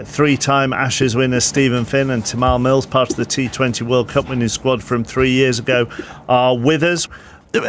Three-time Ashes winner Stephen Finn and Tymal Mills, part of the T20 World Cup winning squad from 3 years ago, are with us.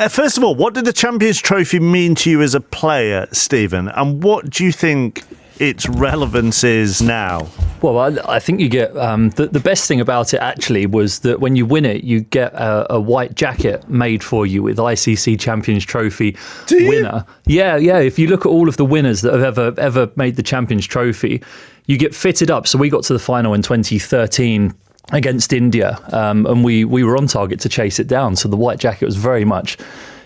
First of all, what did the Champions Trophy mean to you as a player, Stephen? And what do you think its relevance is now? Well, I think you get the best thing about it actually was that when you win it, you get a white jacket made for you with ICC Champions Trophy winner. Yeah. If you look at all of the winners that have ever made the Champions Trophy, you get fitted up. So we got to the final in 2013 against India, and we were on target to chase it down. So the white jacket was very much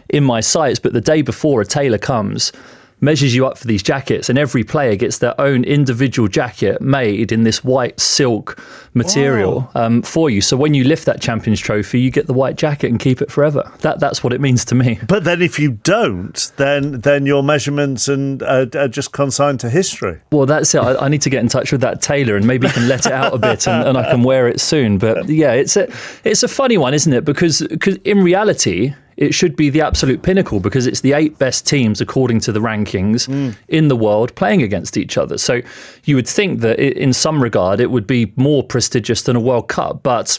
in my sights. But the day before, a tailor comes, measures you up for these jackets, and every player gets their own individual jacket made in this white silk material for you. So when you lift that Champions Trophy, you get the white jacket and keep it forever. That's what it means to me. But then if you don't, then your measurements are just consigned to history. Well, that's it. I need to get in touch with that tailor and maybe he can let it out a bit and I can wear it soon. But yeah, it's a funny one, isn't it? Because in reality, it should be the absolute pinnacle because it's the 8 best teams according to the rankings in the world playing against each other. So you would think that in some regard it would be more prestigious than a World Cup, but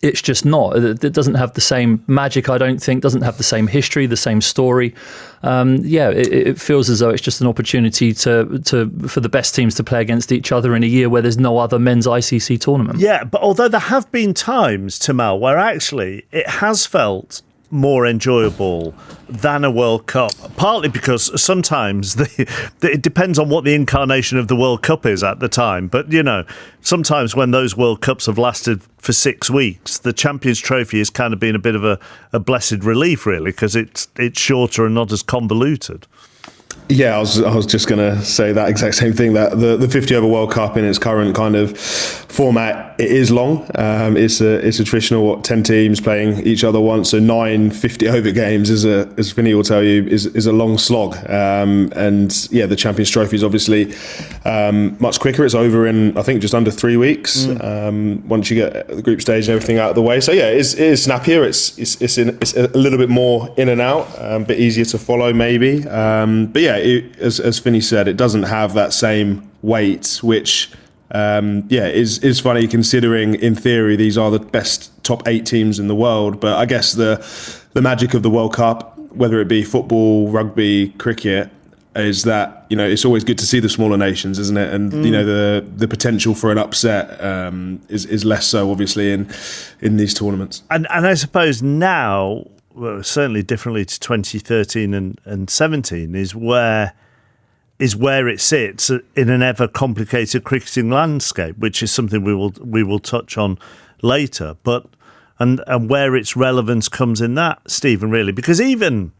it's just not. It doesn't have the same magic, I don't think, doesn't have the same history, the same story. It feels as though it's just an opportunity for the best teams to play against each other in a year where there's no other men's ICC tournament. Yeah, but although there have been times, Tymal, where actually it has felt more enjoyable than a World Cup, partly because sometimes it depends on what the incarnation of the World Cup is at the time. But, you know, sometimes when those World Cups have lasted for 6 weeks, the Champions Trophy has kind of been a bit of a blessed relief, really, because it's shorter and not as convoluted. Yeah, I was just going to say that exact same thing, that the 50 over World Cup in its current kind of format, it is long. It's a traditional 10 teams playing each other once, so 9 50 over games as Vinny will tell you is a long slog. And yeah, the Champions Trophy is obviously much quicker. It's over in, I think, just under 3 weeks once you get the group stage and everything out of the way. So yeah, it is snappier. It's a little bit more in and out, a bit easier to follow maybe. But yeah, as Finney said, it doesn't have that same weight, which is funny considering in theory these are the best top 8 teams in the world. But I guess the magic of the World Cup, whether it be football, rugby, cricket, is that, you know, it's always good to see the smaller nations, isn't it? And you know, the potential for an upset is less so obviously in these tournaments. And I suppose now, well, certainly differently to 2013 and 17, is where it sits in an ever complicated cricketing landscape, which is something we will touch on later. But and where its relevance comes in that, Stephen, really, because even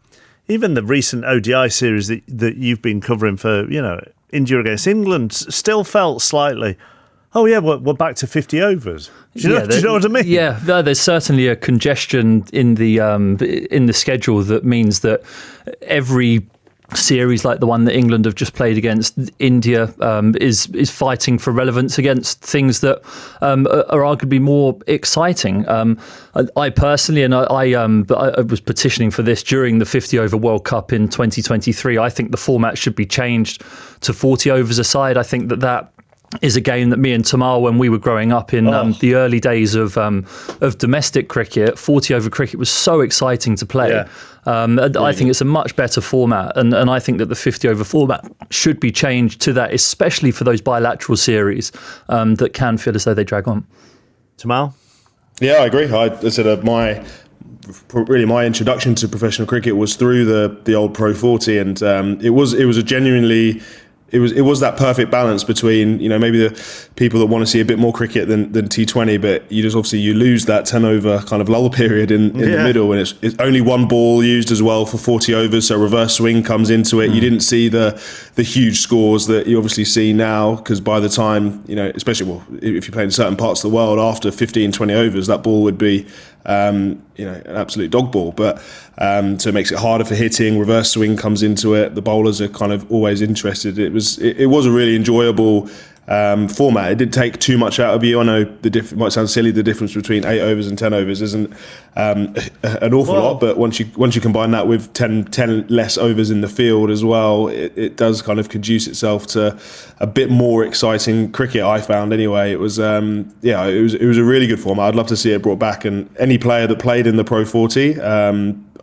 the recent ODI series that you've been covering for, you know, India against England still felt slightly, oh yeah, we're back to 50 overs. Do you know what I mean? Yeah, there's certainly a congestion in the schedule that means that every series like the one that England have just played against India is fighting for relevance against things that are arguably more exciting. I personally, and I was petitioning for this during the 50 over World Cup in 2023. I think the format should be changed to 40 overs a side. I think that is a game that me and Tymal, when we were growing up in the early days of domestic cricket, 40 over cricket was so exciting to play. Yeah. I think it's a much better format, and I think that the 50 over format should be changed to that, especially for those bilateral series that can feel as though they drag on. Tymal? Yeah, I agree. I said my introduction to professional cricket was through the old Pro 40, and it was a genuinely. It was that perfect balance between, you know, maybe the people that want to see a bit more cricket than T20, but you lose that 10 over kind of lull period in the middle, and it's only one ball used as well for 40 overs, so reverse swing comes into it. You didn't see the huge scores that you obviously see now, because by the time, you know, especially if you play in certain parts of the world, after 15, 20 overs, that ball would be an absolute dog ball. But so it makes it harder for hitting. Reverse swing comes into it. The bowlers are kind of always interested. It was a really enjoyable format. It didn't take too much out of you. I know it might sound silly, the difference between 8 overs and 10 overs isn't an awful lot, but once you combine that with 10 less overs in the field as well, it does kind of conduce itself to a bit more exciting cricket, I found anyway. It was it was a really good format. I'd love to see it brought back, and any player that played in the Pro 40,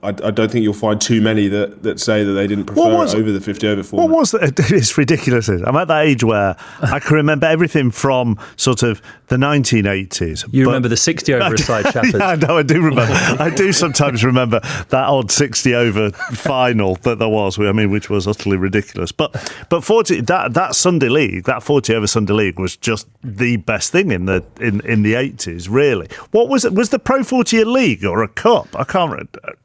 I don't think you'll find too many that say that they didn't prefer it over the 50 over format. What was that? It's ridiculous. I'm at that age where I can remember everything from sort of the 1980s. You remember the 60 over aside, Chappers? Yeah, no, I do remember. I do sometimes remember that odd 60 over final that there was. I mean, which was utterly ridiculous. But 40 that Sunday League, that 40 over Sunday League was just the best thing in the 80s. Really, what was it? Was the Pro 40 a league or a cup? I can't remember.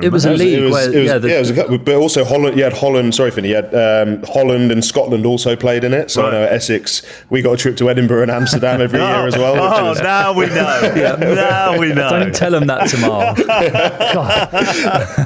It was a league. It was a cup, but also Holland. You had Holland. Sorry, Finney. You had Holland and Scotland also played in it. So I know at Essex, we got a trip to Edinburgh and Amsterdam every year as well. Now we know. Now we know. Don't tell them that tomorrow.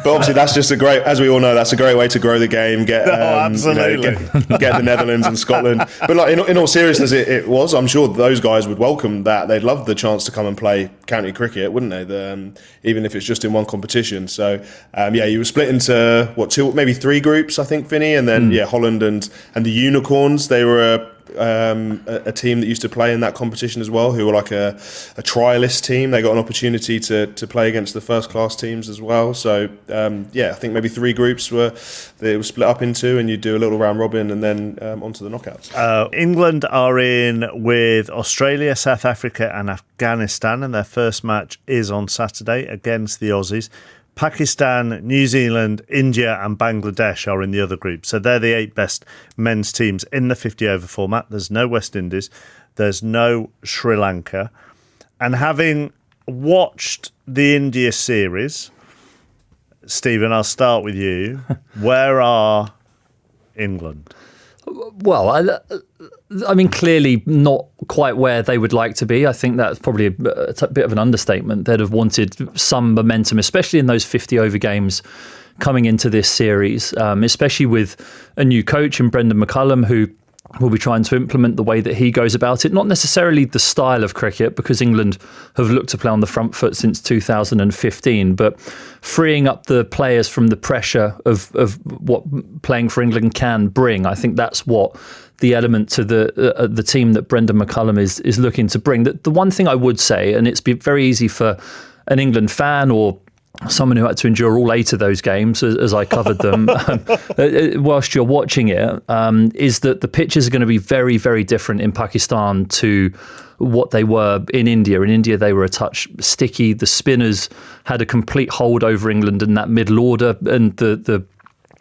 But obviously, that's just a great. As we all know, that's a great way to grow the game. Absolutely. Get the Netherlands and Scotland. But like in all seriousness, it was. I'm sure those guys would welcome that. They'd love the chance to come and play county cricket, wouldn't they? Even if it's just in one competition. So you were split into two, maybe 3 groups, I think, Finney, and then Holland and the Unicorns. They were a team that used to play in that competition as well, who were like a trialist team. They got an opportunity to play against the first class teams as well. So I think maybe 3 groups were split up into, and you do a little round robin and then onto the knockouts. England are in with Australia, South Africa and Afghanistan, and their first match is on Saturday against the Aussies. Pakistan, New Zealand, India and Bangladesh are in the other group. So they're the 8 best men's teams in the 50 over format. There's no West Indies. There's no Sri Lanka. And having watched the India series, Stephen, I'll start with you. Where are England? Well, I mean, clearly not quite where they would like to be. I think that's probably a bit of an understatement. They'd have wanted some momentum, especially in those 50 over games coming into this series, especially with a new coach in Brendan McCullum, who will be trying to implement the way that he goes about it. Not necessarily the style of cricket, because England have looked to play on the front foot since 2015, but freeing up the players from the pressure of what playing for England can bring. I think that's what the element to the team that Brendan McCullum is looking to bring. The one thing I would say, and it's been very easy for an England fan or someone who had to endure all 8 of those games as I covered them whilst you're watching it, is that the pitches are going to be very, very different in Pakistan to what they were in India. In India, they were a touch sticky. The spinners had a complete hold over England in that middle order, and the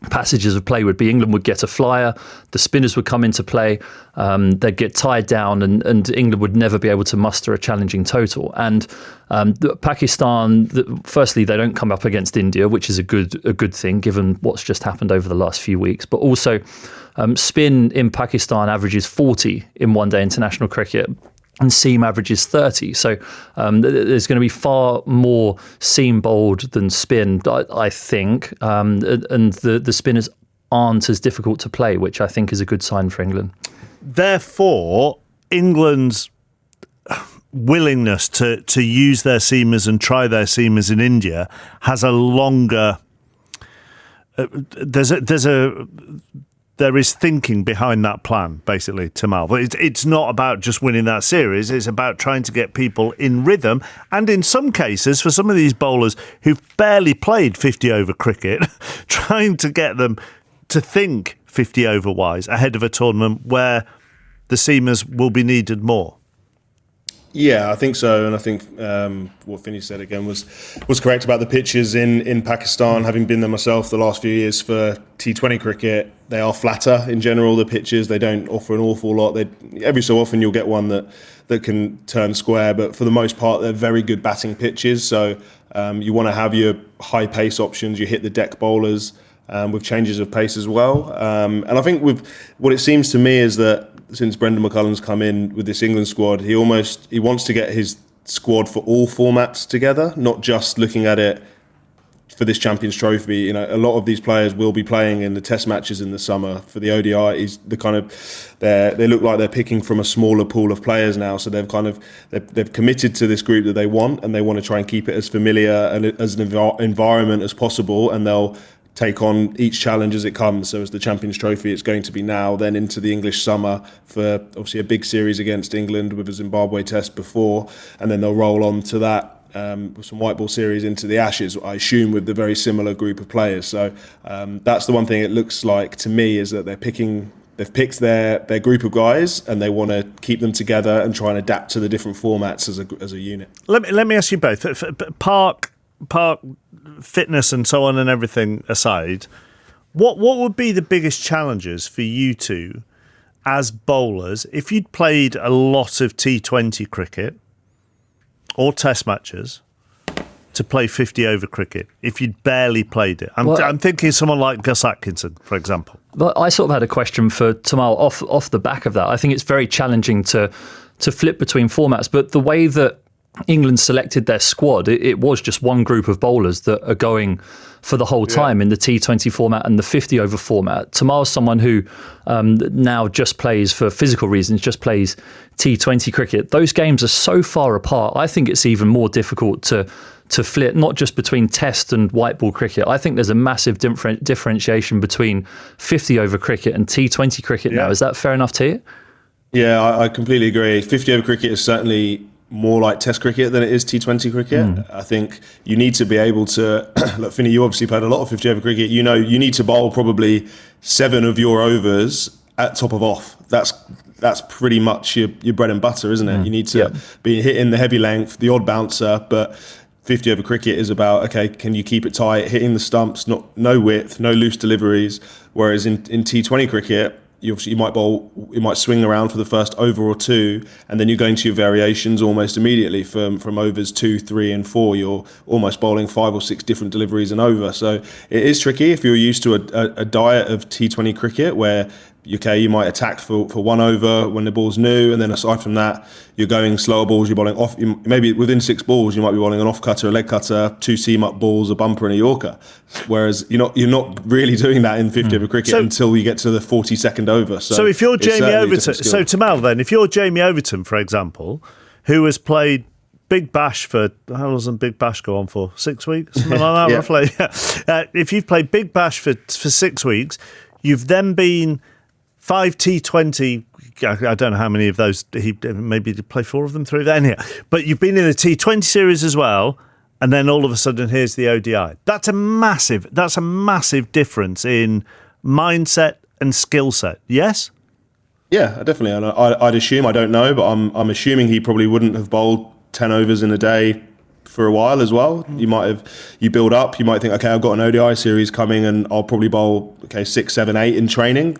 passages of play would be England would get a flyer, the spinners would come into play, they'd get tied down, and England would never be able to muster a challenging total. And Pakistan, firstly, they don't come up against India, which is a good thing given what's just happened over the last few weeks. But also, spin in Pakistan averages 40 in one-day international cricket, and seam averages 30. So there's going to be far more seam bowled than spin, I think. And the spinners aren't as difficult to play, which I think is a good sign for England. Therefore, England's willingness to use their seamers and try their seamers in India has a longer... There is thinking behind that plan, basically, Tamal. But it's not about just winning that series. It's about trying to get people in rhythm. And in some cases, for some of these bowlers who've barely played 50 over cricket, trying to get them to think 50 over wise ahead of a tournament where the seamers will be needed more. Yeah, I think so, and I think what Finney said again was correct about the pitches in Pakistan. Having been there myself the last few years for T20 cricket, they are flatter in general. The pitches, they don't offer an awful lot. Every so often you'll get one that can turn square, but for the most part they're very good batting pitches. So you want to have your high pace options. You hit the deck bowlers with changes of pace as well. And I think with what it seems to me is that since Brendan McCullum's come in with this England squad, he wants to get his squad for all formats together, not just looking at it for this Champions Trophy. You know, a lot of these players will be playing in the Test matches in the summer. For the ODI, is the kind of they look like they're picking from a smaller pool of players now. So they've committed to this group that they want, and they want to try and keep it as familiar and as an environment as possible, and they'll take on each challenge as it comes. So as the Champions Trophy, it's going to be now, then into the English summer for obviously a big series against England with a Zimbabwe test before, and then they'll roll on to that with some white ball series into the Ashes, I assume, with the very similar group of players. So that's the one thing it looks like to me, is that they've picked their group of guys, and they want to keep them together and try and adapt to the different formats as a unit. Let me ask you both. Park fitness and so on and everything aside, what would be the biggest challenges for you two as bowlers if you'd played a lot of T20 cricket or Test matches to play 50 over cricket if you'd barely played it? I'm thinking someone like Gus Atkinson, for example. But I sort of had a question for Tamal off the back of that. I think it's very challenging to flip between formats, but the way that England selected their squad, it was just one group of bowlers that are going for the whole time in the T20 format and the 50 over format. Tamal's someone who now just plays, for physical reasons, just plays T20 cricket. Those games are so far apart. I think it's even more difficult to flip, not just between Test and white ball cricket. I think there's a massive differentiation between 50 over cricket and T20 cricket now. Is that fair enough to you? Yeah, I completely agree. 50 over cricket is certainly more like Test cricket than it is T20 cricket. I think you need to be able to look, Finney, you obviously played a lot of 50 over cricket. You know, you need to bowl probably 7 of your overs at top of off. That's pretty much your bread and butter, isn't it? You need to be hitting the heavy length, the odd bouncer, but 50 over cricket is about, okay, can you keep it tight, hitting the stumps, no width, no loose deliveries. Whereas in T20 cricket, you might swing around for the first over or two, and then you're going to your variations almost immediately from overs 2, 3, and 4. You're almost bowling 5 or 6 different deliveries an over. So it is tricky if you're used to a diet of T20 cricket where you might attack for 1 over when the ball's new, and then aside from that, you're going slower balls, you're bowling off. Maybe within 6 balls, you might be bowling an off cutter, a leg cutter, 2 seam up balls, a bumper, and a Yorker. Whereas you're not really doing that in 50 over cricket until you get to the 42nd over. So if you're Jamie Overton, so Tamal, then, if you're Jamie Overton, for example, who has played Big Bash for, how long does Big Bash go on for? 6 weeks? Something like that, roughly. If you've played Big Bash for 6 weeks, you've then been 5 T20, I don't know how many of those, he maybe did play 4 of them through then, but you've been in the T20 series as well, and then all of a sudden here's the ODI. That's a massive difference in mindset and skill set, yes? Yeah, definitely. And I'd assume, I don't know, but I'm assuming he probably wouldn't have bowled 10 overs in a day for a while as well. You build up, you might think, okay, I've got an ODI series coming and I'll probably bowl 6, 7, 8 in training.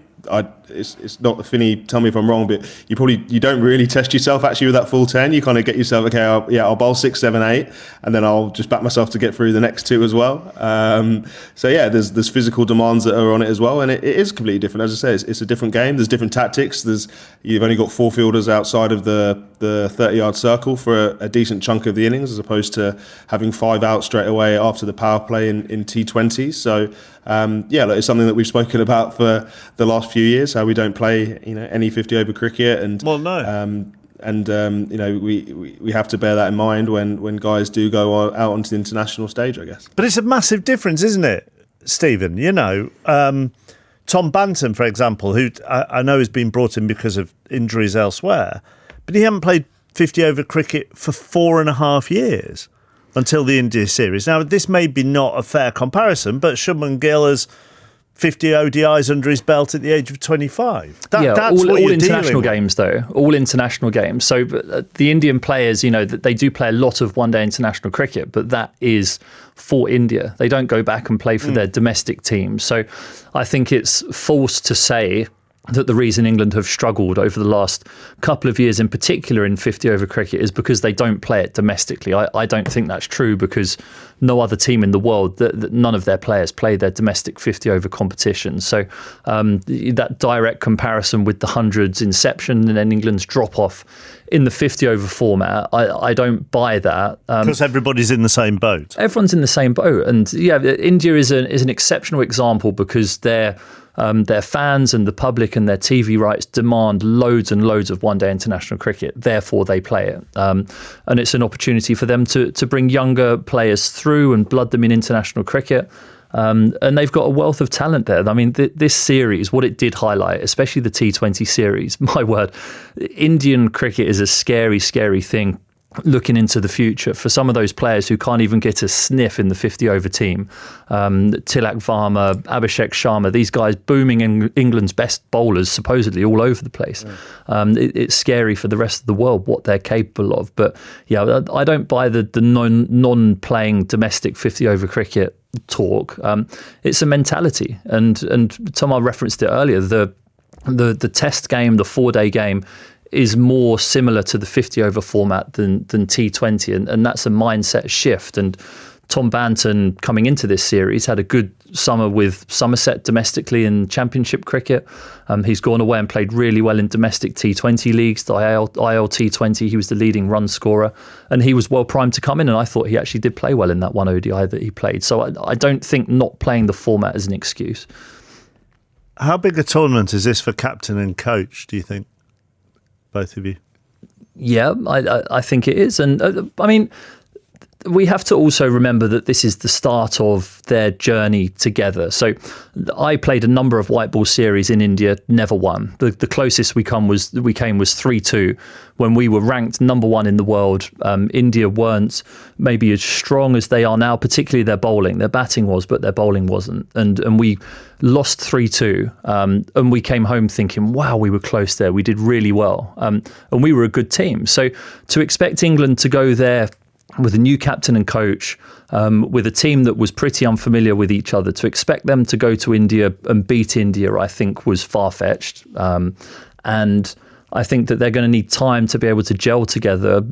It's not, Finney, tell me if I'm wrong, but you don't really test yourself actually with that full 10. You kind of get yourself, okay, I'll bowl 6, 7, 8, and then I'll just back myself to get through the next 2 as well. So yeah, there's physical demands that are on it as well, and it is completely different. As I say, it's a different game. There's different tactics. You've only got 4 fielders outside of the 30-yard circle for a decent chunk of the innings, as opposed to having 5 out straight away after the power play in T20s. So it's something that we've spoken about for the last few years, how we don't play any 50 over cricket, and we have to bear that in mind when guys do go out onto the international stage, I guess. But it's a massive difference, isn't it, Stephen? Tom Banton, for example, who I know has been brought in because of injuries elsewhere, but he hadn't played 50 over cricket for 4.5 years until the India series. Now, this may be not a fair comparison, but Shubman Gill has 50 ODIs under his belt at the age of 25. That's all what you're international dealing games, though. All international games. So the Indian players, they do play a lot of one-day international cricket, but that is for India. They don't go back and play for their domestic teams. So I think it's false to say that the reason England have struggled over the last couple of years, in particular in 50-over cricket, is because they don't play it domestically. I don't think that's true, because no other team in the world, none of their players play their domestic 50-over competitions. So that direct comparison with the hundreds inception and then England's drop-off in the 50-over format, I don't buy that. Because everybody's in the same boat. Everyone's in the same boat. And yeah, India is an exceptional example, because their fans and the public and their TV rights demand loads and loads of one-day international cricket. Therefore, they play it. And it's an opportunity for them to bring younger players through and blood them in international cricket. And they've got a wealth of talent there. I mean, this series, what it did highlight, especially the T20 series, my word, Indian cricket is a scary, scary thing looking into the future for some of those players who can't even get a sniff in the 50-over team. Tilak Varma, Abhishek Sharma, these guys booming in England's best bowlers, supposedly all over the place. It's scary for the rest of the world what they're capable of. But yeah, I don't buy the non-playing domestic 50-over cricket talk. It's a mentality. And Tom referenced it earlier, the test game, the 4-day game, is more similar to the 50-over format than T20, and that's a mindset shift. And Tom Banton, coming into this series, had a good summer with Somerset domestically in Championship cricket. He's gone away and played really well in domestic T20 leagues, the IL T20. He was the leading run scorer, and he was well primed to come in, and I thought he actually did play well in that one ODI that he played. So I don't think not playing the format is an excuse. How big a tournament is this for captain and coach, do you think? Both of you? Yeah, I think it is. And I mean, we have to also remember that this is the start of their journey together. So I played a number of white ball series in India, never won. The closest we came was 3-2 when we were ranked number one in the world. India weren't maybe as strong as they are now, particularly their bowling. Their batting was, but their bowling wasn't. And we lost 3-2. And we came home thinking, wow, we were close there. We did really well. And we were a good team. So to expect England to go there with a new captain and coach, with a team that was pretty unfamiliar with each other, to expect them to go to India and beat India, I think was far-fetched. And I think that they're going to need time to be able to gel together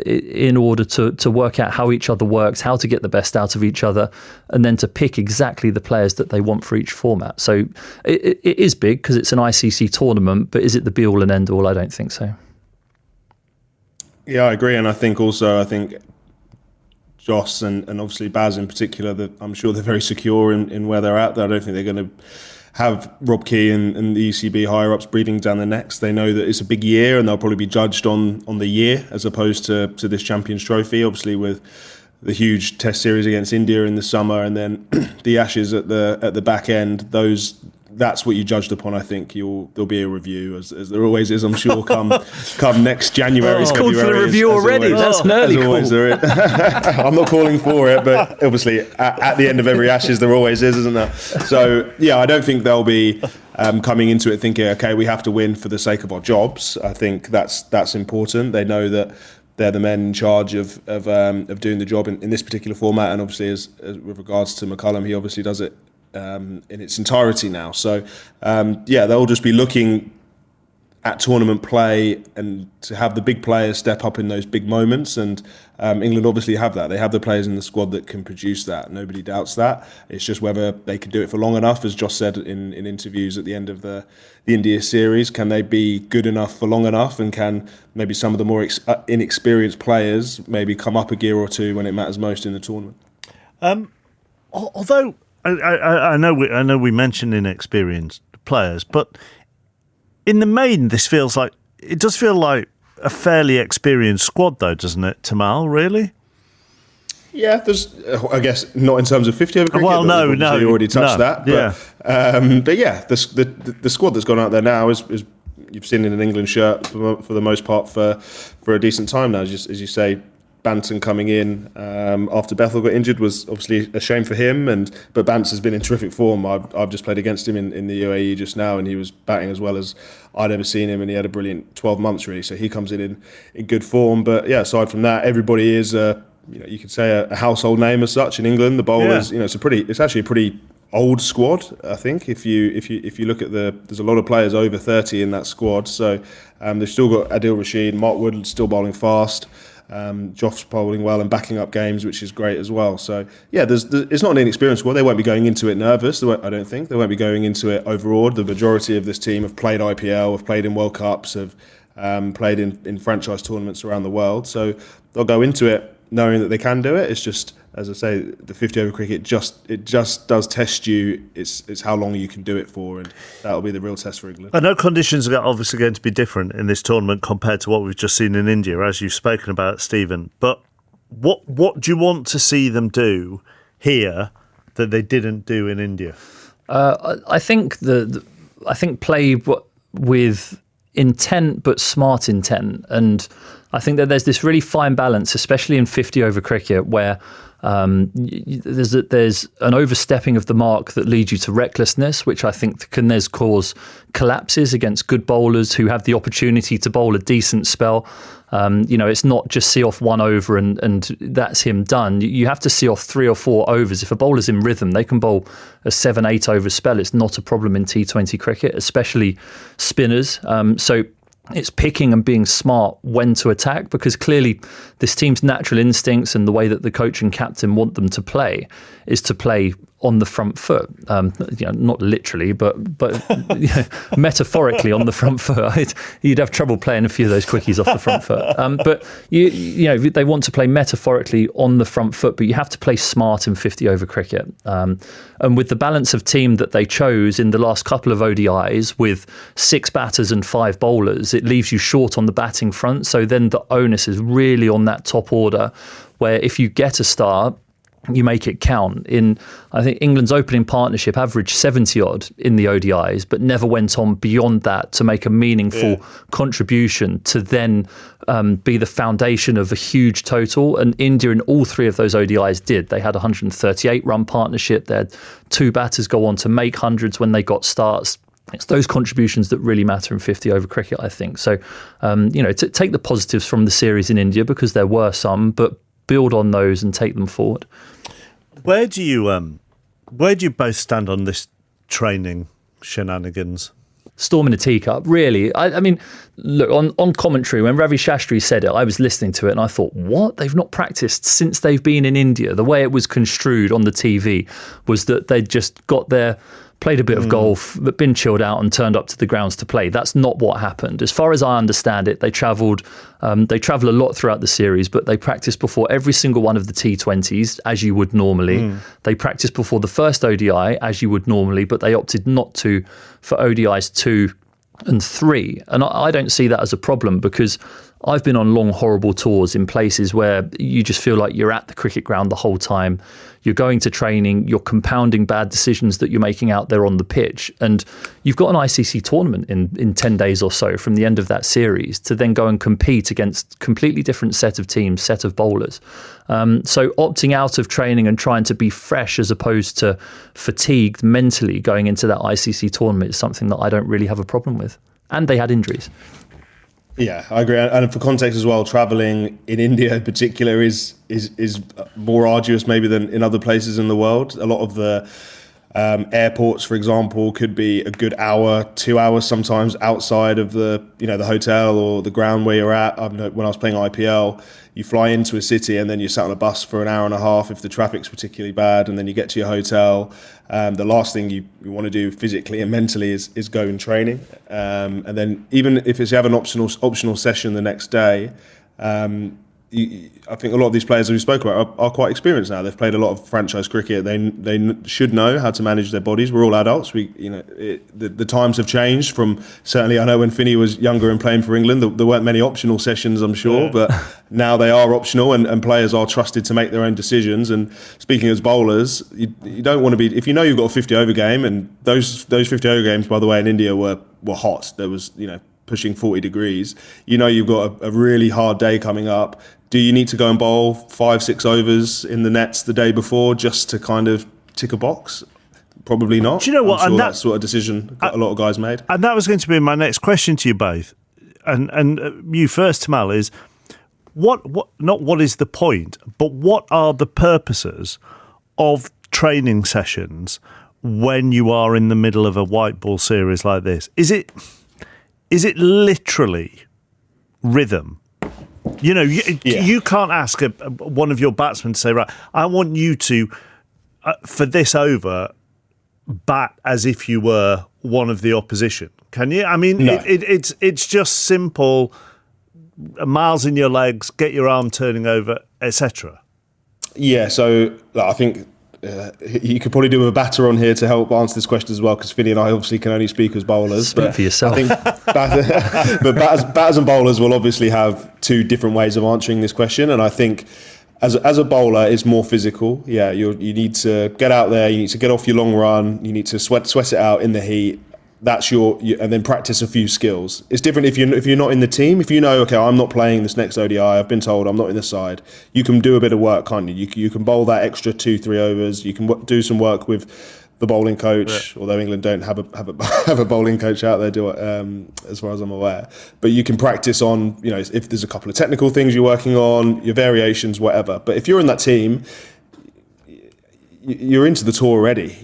in order to work out how each other works, how to get the best out of each other, and then to pick exactly the players that they want for each format. So it is big because it's an ICC tournament, but is it the be-all and end-all? I don't think so. Yeah, I agree. And I think Joss and obviously Baz in particular, that I'm sure they're very secure in where they're at. I don't think they're going to have Rob Key and the ECB higher-ups breathing down their necks. They know that it's a big year and they'll probably be judged on the year as opposed to this Champions Trophy, obviously with the huge test series against India in the summer and then the Ashes at the back end. That's what you judged upon. I think there'll be a review, as there always is, I'm sure, come next January. It's called for the review already. That's an early call. I'm not calling for it, but obviously at the end of every Ashes there always is, isn't there? So yeah, I don't think they'll be coming into it thinking, okay, we have to win for the sake of our jobs. I think that's important. They know that they're the men in charge of doing the job in this particular format, and obviously as with regards to McCullum, he obviously does it in its entirety now. So they'll just be looking at tournament play and to have the big players step up in those big moments, and England obviously have that. They have the players in the squad that can produce that. Nobody doubts that. It's just whether they can do it for long enough, as Josh said in interviews at the end of the India series. Can they be good enough for long enough, and can maybe some of the more inexperienced players maybe come up a gear or two when it matters most in the tournament? Although I know we mentioned inexperienced players, but in the main, it does feel like a fairly experienced squad, though, doesn't it, Tamal? Really? Yeah, there's, I guess, not in terms of 50 over cricket. Well, no, you already touched that. But, but yeah, the squad that's gone out there now is you've seen in an England shirt for the most part for a decent time now. As you say, Banton coming in after Bethel got injured was obviously a shame for him, but Bance has been in terrific form. I've just played against him in the UAE just now, and he was batting as well as I'd ever seen him, and he had a brilliant 12 months really. So he comes in good form. But yeah, aside from that, everybody is you could say a household name as such in England. The bowlers, it's actually a pretty old squad. I think if you look at there's a lot of players over 30 in that squad. So they've still got Adil Rashid, Mark Wood still bowling fast. Joff's bowling well and backing up games, which is great as well. So yeah, it's not an inexperienced squad. They won't be going into it nervous. I don't think they won't be going into it overawed. The majority of this team have played IPL, have played in World Cups, have played in franchise tournaments around the world. So they'll go into it knowing that they can do it. It's just, as I say, the 50 over cricket it just does test you. It's how long you can do it for, and that'll be the real test for England. I know conditions are obviously going to be different in this tournament compared to what we've just seen in India, as you've spoken about, Stephen. But what do you want to see them do here that they didn't do in India? I think play with intent, but smart intent, and I think that there's this really fine balance, especially in 50 over cricket, where there's an overstepping of the mark that leads you to recklessness, which I think can cause collapses against good bowlers who have the opportunity to bowl a decent spell. It's not just see off one over and that's him done. You have to see off 3 or 4 overs. If a bowler's in rhythm, they can bowl a 7-8 over spell. It's not a problem in T20 cricket, especially spinners. So it's picking and being smart when to attack, because clearly this team's natural instincts and the way that the coach and captain want them to play is to play on the front foot. Not literally, but metaphorically on the front foot. You'd have trouble playing a few of those quickies off the front foot. But they want to play metaphorically on the front foot, but you have to play smart in 50 over cricket. And with the balance of team that they chose in the last couple of ODIs, with 6 batters and 5 bowlers, it leaves you short on the batting front. So then the onus is really on that top order, where if you get a start, you make it count. I think England's opening partnership averaged 70 odd in the ODIs, but never went on beyond that to make a meaningful contribution to then be the foundation of a huge total. And India in all 3 of those ODIs did. They had a 138 run partnership. They had 2 batters go on to make hundreds when they got starts. It's those contributions that really matter in 50 over cricket, I think. So, to take the positives from the series in India, because there were some, but build on those and take them forward. Where do you both stand on this training shenanigans? Storm in a teacup, really. I mean, look, on commentary, when Ravi Shastri said it, I was listening to it and I thought, what? They've not practiced since they've been in India. The way it was construed on the TV was that they'd just got there, played a bit of golf, but been chilled out and turned up to the grounds to play. That's not what happened. As far as I understand it, they travelled. They travel a lot throughout the series, but they practiced before every single one of the T20s, as you would normally. They practiced before the first ODI, as you would normally, but they opted not to for ODIs 2 and 3. And I don't see that as a problem, because I've been on long, horrible tours in places where you just feel like you're at the cricket ground the whole time. You're going to training, you're compounding bad decisions that you're making out there on the pitch. And you've got an ICC tournament in 10 days or so from the end of that series to then go and compete against completely different set of teams, set of bowlers. So opting out of training and trying to be fresh as opposed to fatigued mentally going into that ICC tournament is something that I don't really have a problem with. And they had injuries. Yeah, I agree. And for context as well, travelling in India in particular is more arduous maybe than in other places in the world. A lot of the airports, for example, could be a good hour, 2 hours sometimes outside of the hotel or the ground where you're at. When I was playing IPL, you fly into a city and then you sat on a bus for an hour and a half if the traffic's particularly bad, and then you get to your hotel. The last thing you want to do physically and mentally is go in training. And then even if you have an optional session the next day, I think a lot of these players that we spoke about are quite experienced now. They've played a lot of franchise cricket. They should know how to manage their bodies. We're all adults. The times have changed from, certainly I know when Finney was younger and playing for England, there weren't many optional sessions, I'm sure, but now they are optional, and players are trusted to make their own decisions. And speaking as bowlers, you don't want to be, if you know you've got a 50 over game, and those 50 over games, by the way, in India were hot. There was, pushing 40 degrees. You've got a really hard day coming up. Do you need to go and bowl 5-6 overs in the nets the day before just to kind of tick a box? Probably not. Do you know what? I'm sure and that sort of decision a lot of guys made. And that was going to be my next question to you both. And you first, Tamal, is not what is the point, but what are the purposes of training sessions when you are in the middle of a white ball series like this? Is it literally rhythm? You know, you can't ask one of your batsmen to say, right, I want you to, for this over, bat as if you were one of the opposition. Can you? I mean, no. It's just simple, miles in your legs, get your arm turning over, etc. Yeah, so I think you could probably do with a batter on here to help answer this question as well, because Finny and I obviously can only speak as bowlers. Speak for yourself. I think batters and bowlers will obviously have two different ways of answering this question, and I think as a bowler, it's more physical. Yeah, you need to get out there, you need to get off your long run, you need to sweat it out in the heat. That's and then practice a few skills. It's different if you're not in the team. If you know, okay, I'm not playing this next ODI, I've been told I'm not in the side, you can do a bit of work, can't you? You can bowl that extra 2-3 overs. You can do some work with the bowling coach, although England don't have a bowling coach out there, as far as I'm aware. But you can practice on, you know, if there's a couple of technical things you're working on, your variations, whatever. But if you're in that team, you're into the tour already.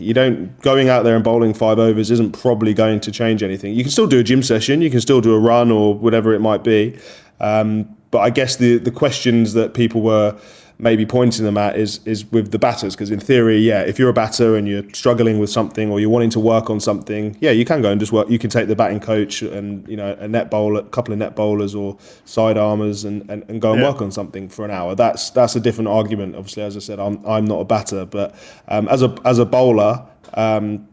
Going out there and bowling 5 overs isn't probably going to change anything. You can still do a gym session, you can still do a run or whatever it might be. But I guess the questions that people were maybe pointing them at is with the batters, because in theory, yeah, if you're a batter and you're struggling with something or you're wanting to work on something, yeah, you can go and just work. You can take the batting coach and, you know, a couple of net bowlers or side armers and go and work on something for an hour. That's a different argument. Obviously, as I said, I'm not a batter, but as a bowler,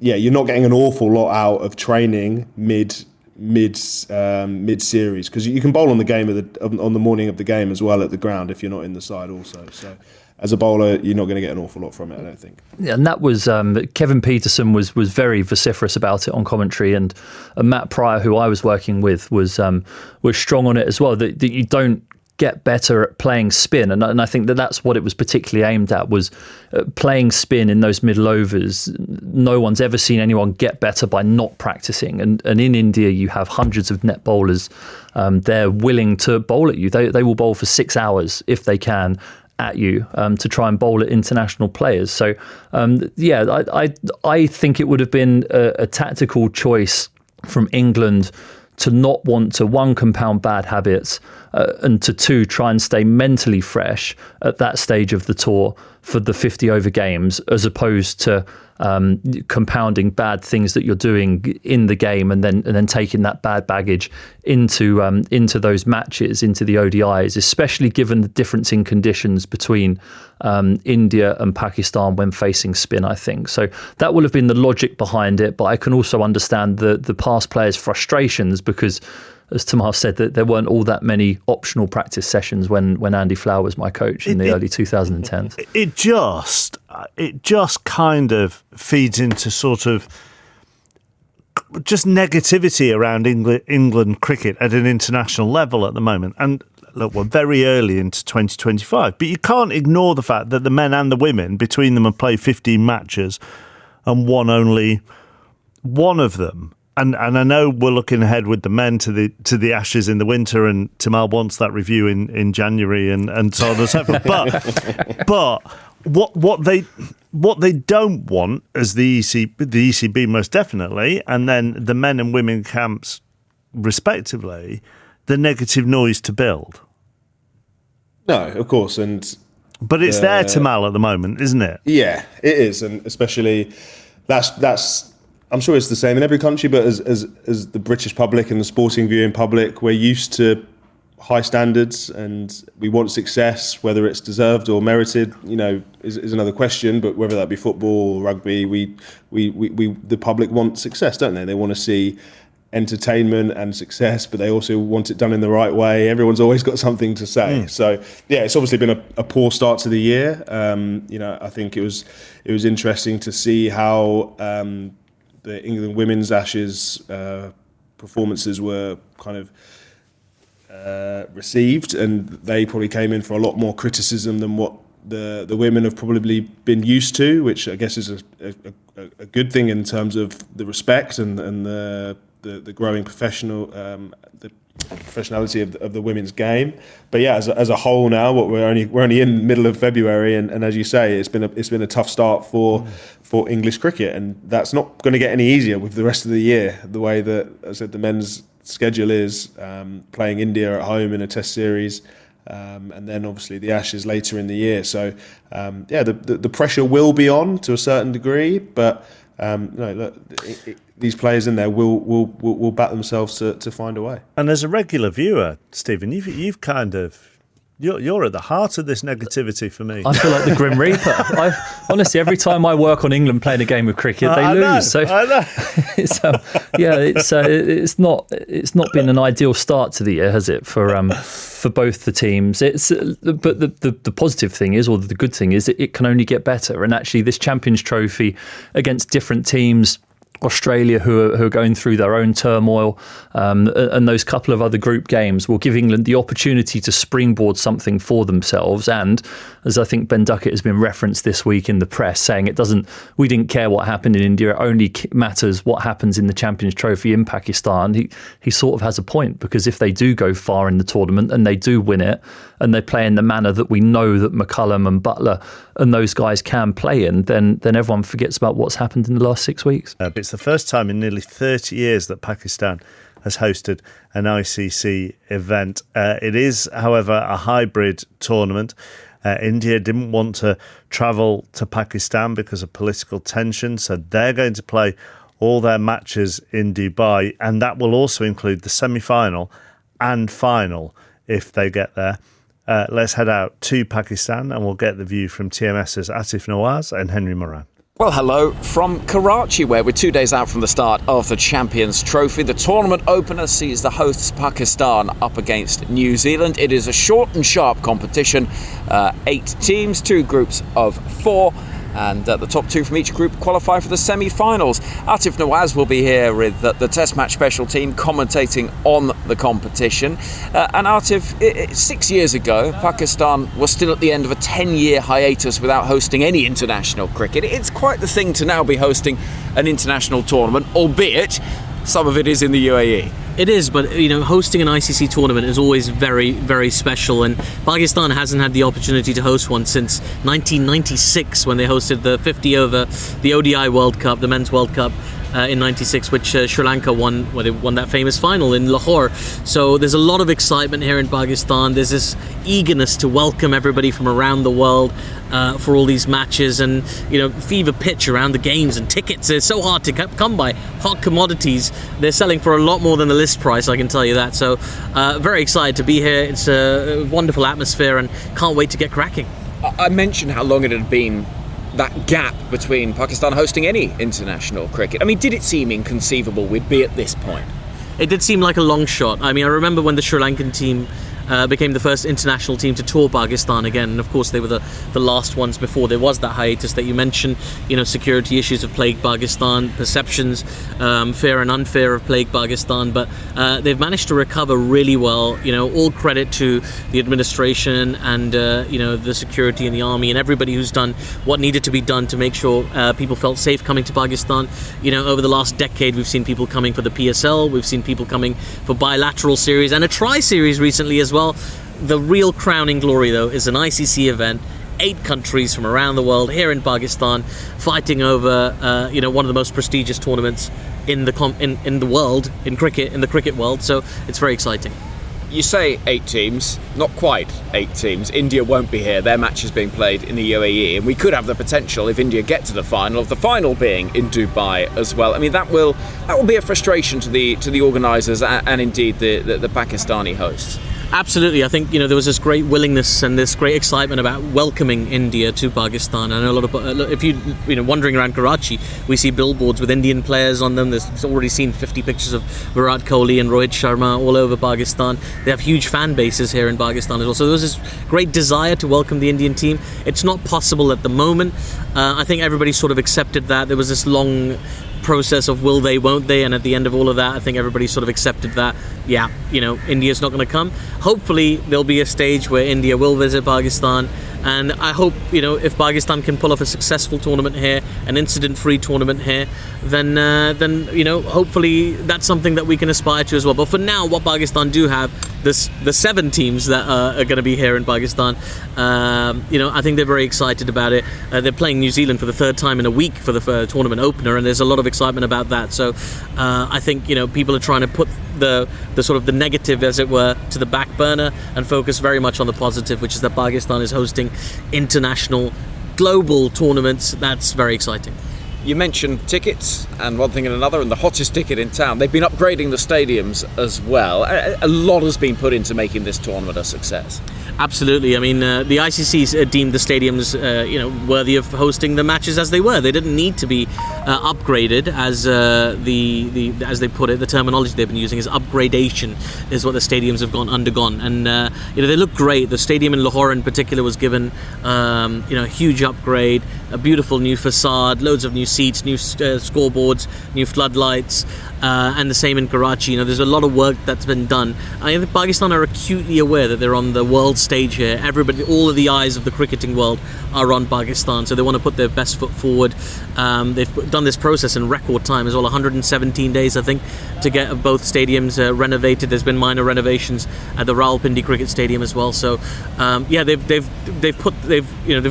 you're not getting an awful lot out of training mid series, because you can bowl on the game on the morning of the game as well at the ground if you're not in the side also. So as a bowler, you're not going to get an awful lot from it, I don't think. Yeah, and that was Kevin Peterson was very vociferous about it on commentary, and Matt Pryor, who I was working with, was strong on it as well. That you don't get better at playing spin, and I think that's what it was particularly aimed at, was playing spin in those middle overs. No one's ever seen anyone get better by not practicing, and in India you have hundreds of net bowlers. They're willing to bowl at you. They will bowl for 6 hours if they can at you, to try and bowl at international players. So I think it would have been a tactical choice from England to not want to, one, compound bad habits, and to, two, try and stay mentally fresh at that stage of the tour for the 50 over games, as opposed to compounding bad things that you're doing in the game and then taking that bad baggage into those matches, into the ODIs, especially given the difference in conditions between India and Pakistan when facing spin, I think. So that will have been the logic behind it, but I can also understand the past players' frustrations, because, as Tamal said, that there weren't all that many optional practice sessions when Andy Flower was my coach in the early 2010s. It just kind of feeds into sort of just negativity around England cricket at an international level at the moment. And look, we're very early into 2025, but you can't ignore the fact that the men and the women, between them, have played 15 matches and won only one of them. And I know we're looking ahead with the men to the Ashes in the winter, and Tamal wants that review in January and so on and so forth. But what they don't want, as the ECB most definitely, and then the men and women camps respectively, the negative noise to build. No, of course, but it's there, Tamal, at the moment, isn't it? Yeah, it is, and especially that's. I'm sure it's the same in every country, but as the British public and the sporting viewing public, we're used to high standards and we want success, whether it's deserved or merited, you know, is another question. But whether that be football or rugby, we the public want success, don't they? They want to see entertainment and success, but they also want it done in the right way. Everyone's always got something to say. So yeah, it's obviously been a poor start to the year. You know, I think it was interesting to see how the England women's Ashes performances were kind of received, and they probably came in for a lot more criticism than what the women have probably been used to, which I guess is a good thing in terms of the respect and the growing professional, the professionality of the women's game. But yeah, as a whole now, we're only in the middle of February, and as you say, it's been a tough start for English cricket, and that's not going to get any easier with the rest of the year. The way that, as I said, the men's schedule is playing India at home in a Test series. And then obviously the Ashes later in the year. So the pressure will be on to a certain degree, but these players in there will back themselves to find a way. And as a regular viewer, Stephen, you've kind of you're at the heart of this negativity for me. I feel like the Grim Reaper. Honestly, every time I work on England playing a game of cricket, they lose. I know. It's not been an ideal start to the year, has it, for both the teams? But the positive thing is, or the good thing is, it can only get better. And actually, this Champions Trophy against different teams, Australia, who are going through their own turmoil, and those couple of other group games will give England the opportunity to springboard something for themselves. And as I think Ben Duckett has been referenced this week in the press, saying we didn't care what happened in India, it only matters what happens in the Champions Trophy in Pakistan. He sort of has a point, because if they do go far in the tournament and they do win it, and they play in the manner that we know that McCullum and Butler and those guys can play in, then everyone forgets about what's happened in the last 6 weeks. It's the first time in nearly 30 years that Pakistan has hosted an ICC event. It is, however, a hybrid tournament. India didn't want to travel to Pakistan because of political tension, so they're going to play all their matches in Dubai, and that will also include the semi-final and final if they get there. Let's head out to Pakistan and we'll get the view from TMS's Atif Nawaz and Henry Moran. Well, hello from Karachi, where we're 2 days out from the start of the Champions Trophy. The tournament opener sees the hosts Pakistan up against New Zealand. It is a short and sharp competition. 8 teams, 2 groups of 4. And the top 2 from each group qualify for the semi-finals. Atif Nawaz will be here with the Test Match Special team commentating on the competition. And Atif, 6 years ago, Pakistan was still at the end of a 10-year hiatus without hosting any international cricket. It's quite the thing to now be hosting an international tournament, albeit some of it is in the UAE. It is, but hosting an ICC tournament is always very, very special, and Pakistan hasn't had the opportunity to host one since 1996, when they hosted the 50 over the ODI World Cup, the Men's World Cup in 96, which Sri Lanka won. Well, they won that famous final in Lahore. So there's a lot of excitement here in Pakistan. There's this eagerness to welcome everybody from around the world for all these matches, and fever pitch around the games, and tickets are so hard to come by. Hot commodities, they're selling for a lot more than the list price, I can tell you that. So very excited to be here. It's a wonderful atmosphere and can't wait to get cracking. I mentioned how long it had been, that gap between Pakistan hosting any international cricket. I mean, did it seem inconceivable we'd be at this point? It did seem like a long shot. I mean, I remember when the Sri Lankan team became the first international team to tour Pakistan again, and of course they were the last ones before there was that hiatus that you mentioned. Security issues have plagued Pakistan, perceptions, fair and unfair, have plagued Pakistan, but they've managed to recover really well. All credit to the administration and the security and the army and everybody who's done what needed to be done to make sure people felt safe coming to Pakistan. Over the last decade, we've seen people coming for the PSL, we've seen people coming for bilateral series and a tri-series recently as well. The real crowning glory, though, is an ICC event. 8 countries from around the world here in Pakistan fighting over one of the most prestigious tournaments in the world, in the cricket world. So it's very exciting. You say 8 teams, not quite 8 teams. India won't be here. Their match is being played in the UAE, and we could have the potential, if India get to the final, of the final being in Dubai as well. I mean, that will be a frustration to the organisers and indeed the Pakistani hosts. Absolutely. I think there was this great willingness and this great excitement about welcoming India to Pakistan. I know a lot of, if you wandering around Karachi, we see billboards with Indian players on them. There's already seen 50 pictures of Virat Kohli and Rohit Sharma all over Pakistan. They have huge fan bases here in Pakistan as well. So there was this great desire to welcome the Indian team. It's not possible at the moment. I think everybody sort of accepted that. There was this long process of will they, won't they, and at the end of all of that, I think everybody sort of accepted that, India's not going to come. Hopefully there'll be a stage where India will visit Pakistan, And I hope, if Pakistan can pull off a successful tournament here, an incident-free tournament here, then hopefully that's something that we can aspire to as well. But for now, what Pakistan do have, the 7 teams that are going to be here in Pakistan, I think they're very excited about it. They're playing New Zealand for the 3rd time in a week for the tournament opener, and there's a lot of excitement about that. So I think people are trying to put the sort of the negative, as it were, to the back burner and focus very much on the positive, which is that Pakistan is hosting international, global tournaments. That's very exciting. You mentioned tickets and one thing and another, and the hottest ticket in town. They've been upgrading the stadiums as well. A lot has been put into making this tournament a success. Absolutely. I mean, the ICC deemed the stadiums, worthy of hosting the matches as they were. They didn't need to be upgraded, as as they put it. The terminology they've been using is upgradation, is what the stadiums have undergone, and they look great. The stadium in Lahore, in particular, was given a huge upgrade, a beautiful new facade, loads of new seats, new scoreboards, new floodlights. And the same in Karachi. There's a lot of work that's been done. I think Pakistan are acutely aware that they're on the world stage here. All of the eyes of the cricketing world are on Pakistan, so they want to put their best foot forward. They've done this process in record time as well, 117 days, I think, to get both stadiums renovated. There's been minor renovations at the Rawalpindi Cricket Stadium as well. So, they've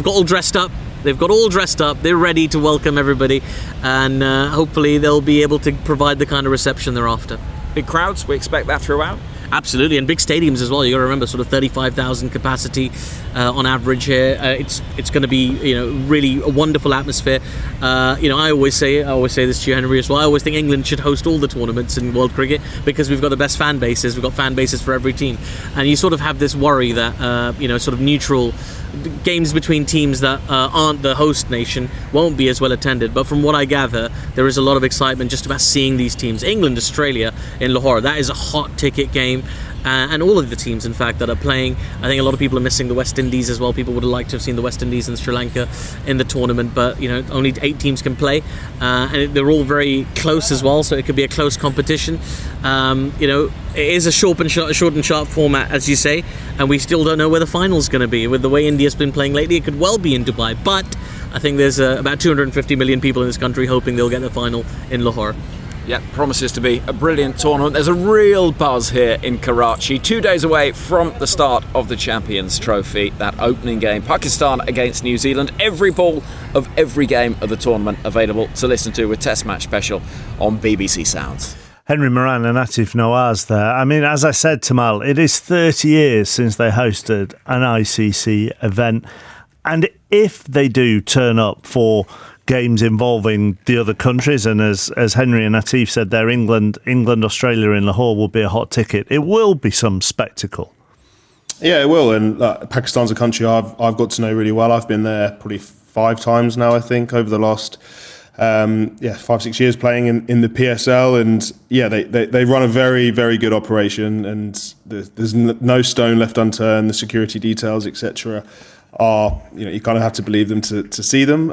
got all dressed up. They've got all dressed up. They're ready to welcome everybody, and hopefully they'll be able to provide the kind of reception they're after. Big crowds, we expect that throughout. Absolutely, and big stadiums as well. You got to remember, sort of 35,000 capacity on average here. It's going to be really a wonderful atmosphere. I always say this to you, Henry, as well. I always think England should host all the tournaments in world cricket because we've got the best fan bases. We've got fan bases for every team, and you sort of have this worry that sort of neutral games between teams that aren't the host nation won't be as well attended. But from what I gather, there is a lot of excitement just about seeing these teams. England, Australia in Lahore, that is a hot ticket game. And all of the teams, in fact, that are playing. I think a lot of people are missing the West Indies as well. People would have liked to have seen the West Indies and Sri Lanka in the tournament, but only 8 teams can play, and they're all very close as well. So it could be a close competition. It is a short and sharp format, as you say, and we still don't know where the final's going to be. With the way India's been playing lately, it could well be in Dubai, but I think there's about 250 million people in this country hoping they'll get the final in Lahore. Yeah, promises to be a brilliant tournament. There's a real buzz here in Karachi, 2 days away from the start of the Champions Trophy, that opening game, Pakistan against New Zealand. Every ball of every game of the tournament available to listen to with Test Match Special on BBC Sounds. Henry Moran and Atif Nawaz there. I mean, as I said, Tamal, it is 30 years since they hosted an ICC event. And if they do turn up for games involving the other countries, and as Henry and Atif said there, England, Australia in Lahore will be a hot ticket. It will be some spectacle. Yeah, it will. And Pakistan's a country I've got to know really well. I've been there probably 5 times now, I think, over the last 5-6 years playing in the PSL. And yeah, they run a very, very good operation, and there's no stone left unturned. The security details, etc., are, you kind of have to believe them to see them.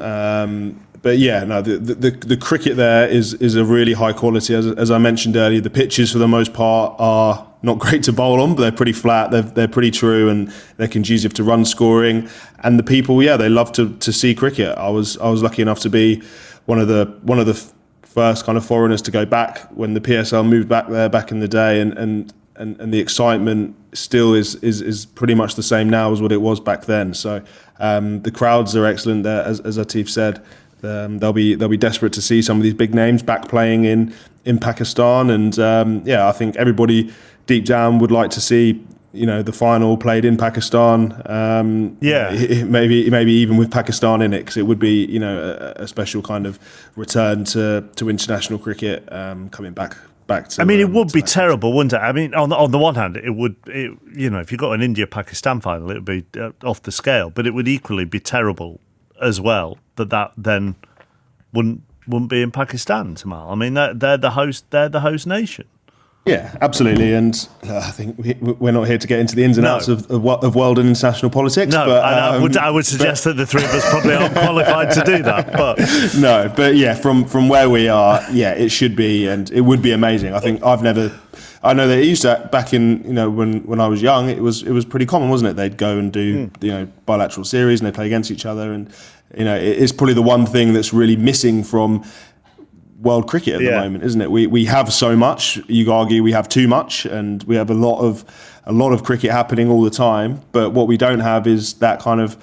But yeah, no, the cricket there is a really high quality. As I mentioned earlier, the pitches for the most part are not great to bowl on, but they're pretty flat. They're pretty true, and they're conducive to run scoring. And the people, they love to see cricket. I was lucky enough to be one of the first kind of foreigners to go back when the PSL moved back there back in the day, and the excitement still is pretty much the same now as what it was back then. So the crowds are excellent there, as Atif said. They'll be desperate to see some of these big names back playing in Pakistan, and I think everybody deep down would like to see the final played in Pakistan. Maybe even with Pakistan in it, because it would be a special kind of return to international cricket coming back to. I mean, it would be terrible, wouldn't it? I mean, on the one hand, it would. If you got an India-Pakistan final, it would be off the scale, but it would equally be terrible as well that then wouldn't be in Pakistan, Tamal. I mean, they're the host nation. Yeah, absolutely, and I think we're not here to get into the ins and outs of world and international politics. No, but, I would suggest that the three of us probably aren't qualified to do that. But no, but yeah, from where we are, it should be, and it would be amazing. I think I've never I know they used to back in when I was young. It was pretty common, wasn't it? They'd go and do bilateral series and they play against each other, and it's probably the one thing that's really missing from world cricket at the moment, isn't it? We have so much. You could argue we have too much, and we have a lot of cricket happening all the time. But what we don't have is that kind of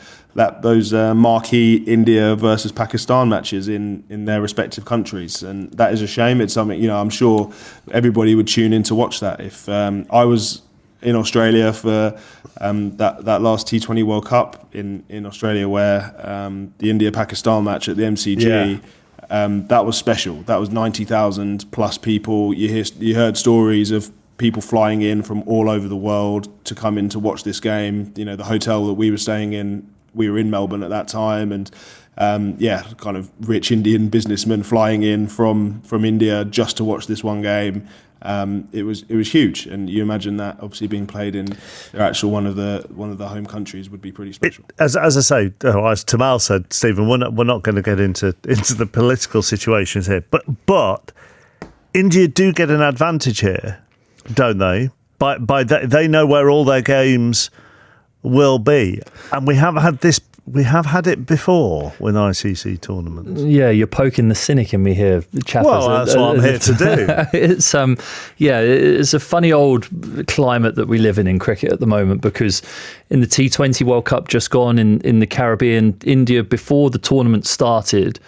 those marquee India versus Pakistan matches in their respective countries, and that is a shame. It's something I'm sure everybody would tune in to watch that. If I was in Australia for that last T20 World Cup in Australia, where the India-Pakistan match at the MCG. That was special. That was 90,000 plus people. You heard stories of people flying in from all over the world to come in to watch this game. The hotel that we were staying in, we were in Melbourne at that time, and kind of rich Indian businessmen flying in from India just to watch this one game. It was huge, and you imagine that obviously being played in their actual one of the home countries would be pretty special. As I say, as Tamal said, Stephen, we're not going to get into the political situations here, but India do get an advantage here, don't they? By they know where all their games will be, and we have had it before with ICC tournaments. Yeah, you're poking the cynic in me here, Chappers. Well, that's what I'm here to do. It's a funny old climate that we live in cricket at the moment, because in the T20 World Cup just gone in the Caribbean, India, before the tournament started,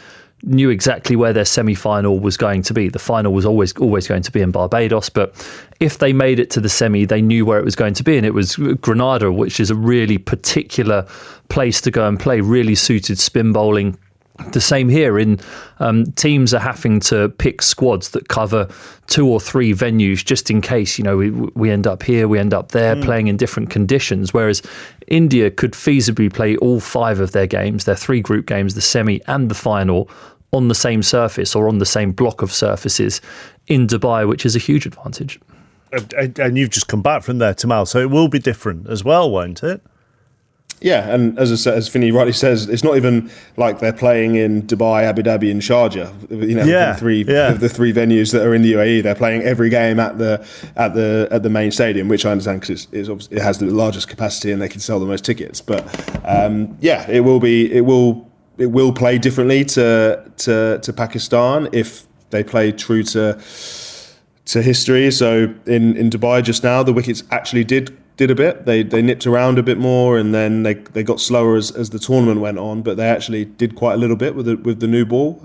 knew exactly where their semi-final was going to be. The final was always going to be in Barbados, but if they made it to the semi, they knew where it was going to be, and it was Grenada, which is a really particular place to go and play, really suited spin bowling. The same here. Teams are having to pick squads that cover 2 or 3 venues just in case, we end up here, we end up there, playing in different conditions. Whereas India could feasibly play all 5 of their games, their 3 group games, the semi and the final, on the same surface or on the same block of surfaces in Dubai, which is a huge advantage. And you've just come back from there, Tamal, so it will be different as well, won't it? Yeah, and as Finney rightly says, it's not even like they're playing in Dubai, Abu Dhabi, and Sharjah. The 3 venues that are in the UAE, they're playing every game at the main stadium, which I understand because it has the largest capacity and they can sell the most tickets. But it will play differently to Pakistan if they play true to history. So in Dubai just now, the wickets actually did a bit. They nipped around a bit more, and then they got slower as the tournament went on. But they actually did quite a little bit with the new ball.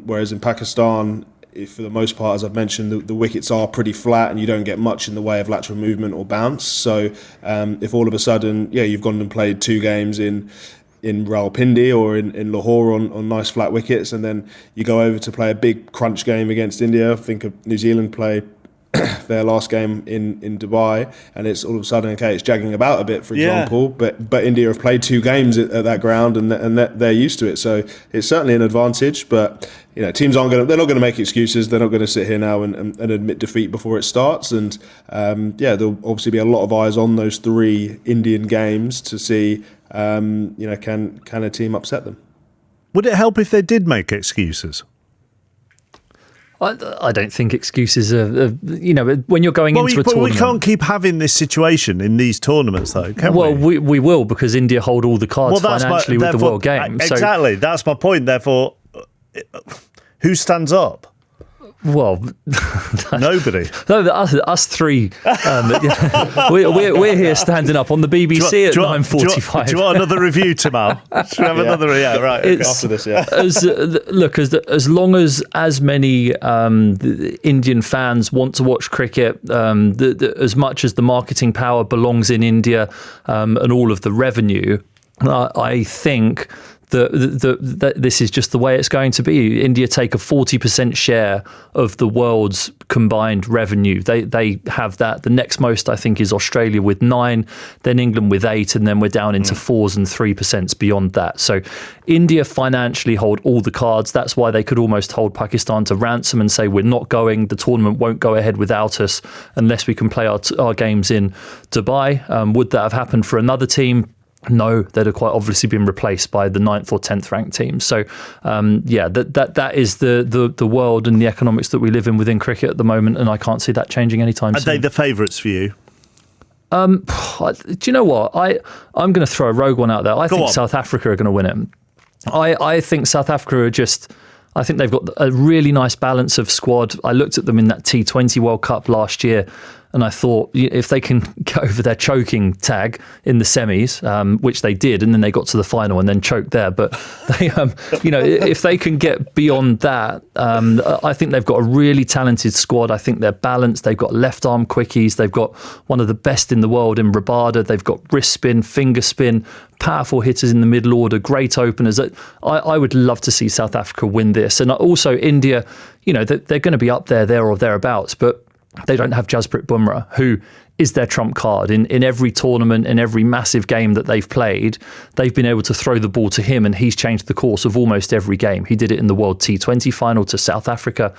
Whereas in Pakistan, for the most part, as I've mentioned, the wickets are pretty flat, and you don't get much in the way of lateral movement or bounce. So if all of a sudden, you've gone and played 2 games in Rawalpindi or in Lahore on nice flat wickets, and then you go over to play a big crunch game against India. Think of New Zealand play their last game in Dubai, and it's all of a sudden it's jagging about a bit, for example. But India have played 2 games at that ground, and they're used to it. So it's certainly an advantage. But teams they're not going to make excuses. They're not going to sit here now and admit defeat before it starts. And there'll obviously be a lot of eyes on those 3 Indian games to see can a team upset them. Would it help if they did make excuses? I don't think excuses are, when you're going into a tournament. We can't keep having this situation in these tournaments, though, can we? Well, we will, because India hold all the cards financially with the World Game. Exactly, that's my point. Therefore, who stands up? Well, nobody. No, us 3. We're here standing up on the BBC at 9:45. Do you want another review, Tamal? Should we have another? Yeah, right. After this, yeah. As long as many Indian fans want to watch cricket, as much as the marketing power belongs in India and all of the revenue, I think that this is just the way it's going to be. India take a 40% share of the world's combined revenue. They have that. The next most, I think, is Australia with 9, then England with 8, and then we're down into 4s and 3% beyond that. So India financially hold all the cards. That's why they could almost hold Pakistan to ransom and say, we're not going, the tournament won't go ahead without us unless we can play our games in Dubai. Would that have happened for another team? No, they'd have quite obviously been replaced by the 9th or 10th ranked teams. So, that is the world and the economics that we live in within cricket at the moment, and I can't see that changing anytime soon. Are they the favourites for you? Do you know what? I'm going to throw a rogue one out there. I think on. South Africa are going to win it. I think South Africa are just... I think they've got a really nice balance of squad. I looked at them in that T20 World Cup last year, and I thought if they can get over their choking tag in the semis, which they did, and then they got to the final and then choked there. But they, if they can get beyond that, I think they've got a really talented squad. I think they're balanced. They've got left arm quickies. They've got one of the best in the world in Rabada. They've got wrist spin, finger spin, powerful hitters in the middle order, great openers. I would love to see South Africa win this. And also India, they're going to be up there or thereabouts, but they don't have Jasprit Bumrah, who is their trump card. In every tournament, in every massive game that they've played, they've been able to throw the ball to him, and he's changed the course of almost every game. He did it in the World T20 final to South Africa.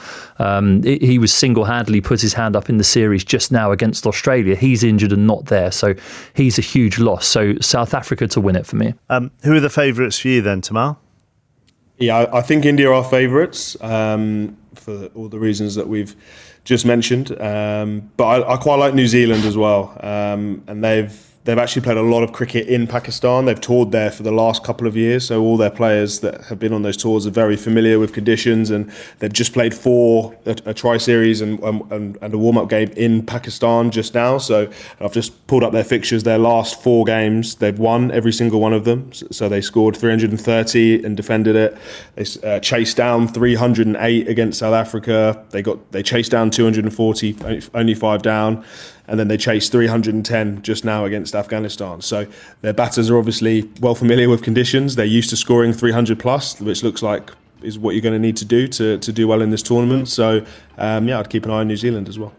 He was single-handedly put his hand up in the series just now against Australia. He's injured and not there, so he's a huge loss. So South Africa to win it for me. Who are the favourites for you then, Tamal? Yeah, I think India are favourites for all the reasons that we've just mentioned. But I quite like New Zealand as well. And they've actually played a lot of cricket in Pakistan. They've toured there for the last couple of years. So all their players that have been on those tours are very familiar with conditions. And they've just played a tri-series and a warm-up game in Pakistan just now. So I've just pulled up their fixtures. Their last 4 games, they've won every single one of them. So they scored 330 and defended it. They chased down 308 against South Africa. They chased down 240, only 5 down. And then they chased 310 just now against Afghanistan. So their batters are obviously well familiar with conditions. They're used to scoring 300 plus, which looks like is what you're going to need to do well in this tournament. So I'd keep an eye on New Zealand as well.